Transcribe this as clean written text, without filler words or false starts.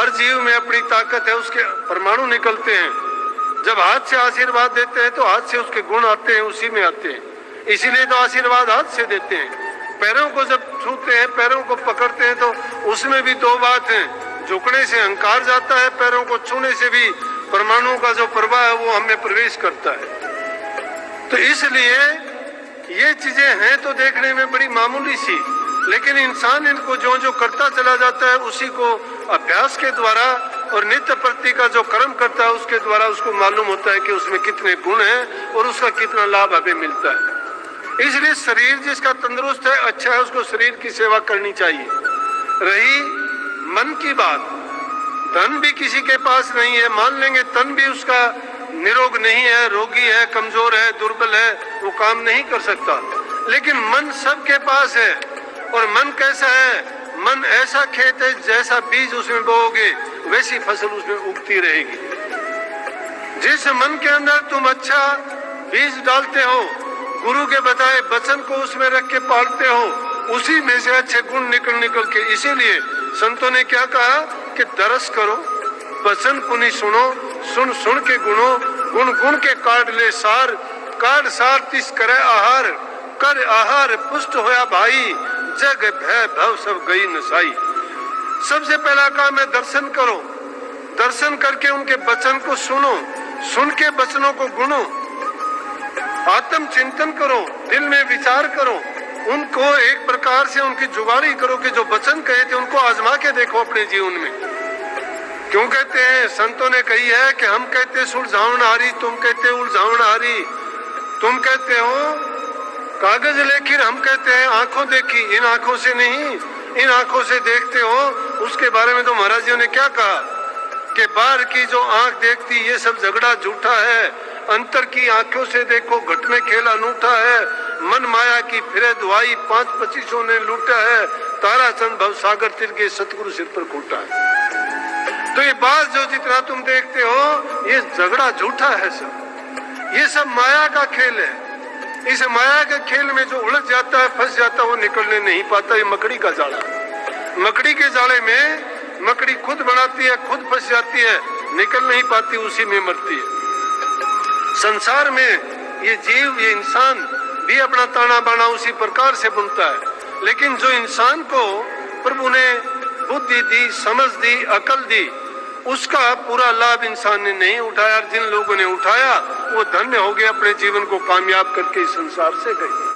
हर जीव में अपनी ताकत है, उसके परमाणु निकलते हैं। जब हाथ से आशीर्वाद देते हैं तो हाथ से उसके गुण आते हैं, उसी में आते हैं, इसीलिए तो आशीर्वाद हाथ से देते हैं। पैरों को जब छूते हैं, पैरों को पकड़ते हैं तो उसमें भी दो बात है, झुकने से अहंकार जाता है, पैरों को छूने से भी परमाणु का जो प्रवाह है वो हमें प्रवेश करता है। तो इसलिए ये चीजें हैं तो देखने में बड़ी मामूली सी, लेकिन इंसान इनको जो जो करता चला जाता है उसी को अभ्यास के द्वारा और नित्य प्रति का जो कर्म करता है उसके द्वारा उसको मालूम होता है कि उसमें कितने गुण हैं और उसका कितना लाभ हमें मिलता है। इसलिए शरीर जिसका तंदुरुस्त है, अच्छा है, उसको शरीर की सेवा करनी चाहिए। रही मन की बात, धन भी किसी के पास नहीं है, मान लेंगे तन भी उसका निरोग नहीं है, रोगी है, कमजोर है, दुर्बल है, वो काम नहीं कर सकता, लेकिन मन सबके पास है। और मन कैसा है? मन ऐसा खेत है, जैसा बीज उसमें बोओगे वैसी फसल उसमें उगती रहेगी। जिस मन के अंदर तुम अच्छा बीज डालते हो, गुरु के बताए वचन को उसमें रख के पालते हो, उसी में से अच्छे गुण निकल के, इसीलिए संतों ने क्या कहा कि दरस करो, वचन पुनि सुनो, सुन सुन के गुणो, गुण गुण के काट ले सार, काट सार तिस करे आहार, कर आहार पुष्ट होया भाई, जग भय भव सब गई नसाई। सबसे पहला काम है दर्शन करो, दर्शन करके उनके वचन को सुनो, सुन के वचनों को गुनो, आत्म चिंतन करो, दिल में विचार करो, उनको एक प्रकार से उनकी जुगाड़ी करो कि जो वचन कहे थे उनको आजमा के देखो अपने जीवन में। क्यों कहते हैं? संतों ने कही है कि हम कहते सुलझावन हारी, तुम कहते उलझावन हारी। तुम कहते हो कागज लेखिर, हम कहते हैं आंखों देखी। इन आंखों से नहीं, इन आंखों से देखते हो। उसके बारे में तो महाराज जी ने क्या कहा कि बाहर की जो आंख देखती ये सब झगड़ा झूठा है, अंतर की आंखों से देखो घट में खेल अनूठा है, मन माया की फिरे दुआई 5-25 ने लूटा है, तारा चंद भव सागर तिर के सतगुरु सिर पर कूटा है। तो ये बात जो जितना तुम देखते हो ये झगड़ा झूठा है, सब ये सब माया का खेल है। इस माया के खेल में जो उलझ जाता है, फंस जाता है, वो निकलने नहीं पाता। ये मकड़ी का जाला, मकड़ी के जाले में मकड़ी खुद बनाती है, खुद फंस जाती है, निकल नहीं पाती, उसी में मरती है। संसार में ये जीव, ये इंसान भी अपना ताना बाना उसी प्रकार से बुनता है, लेकिन जो इंसान को प्रभु ने बुद्धि दी, समझ दी, अकल दी, उसका पूरा लाभ इंसान ने नहीं उठाया। जिन लोगों ने उठाया वो धन्य हो गए, अपने जीवन को कामयाब करके इस संसार से गए।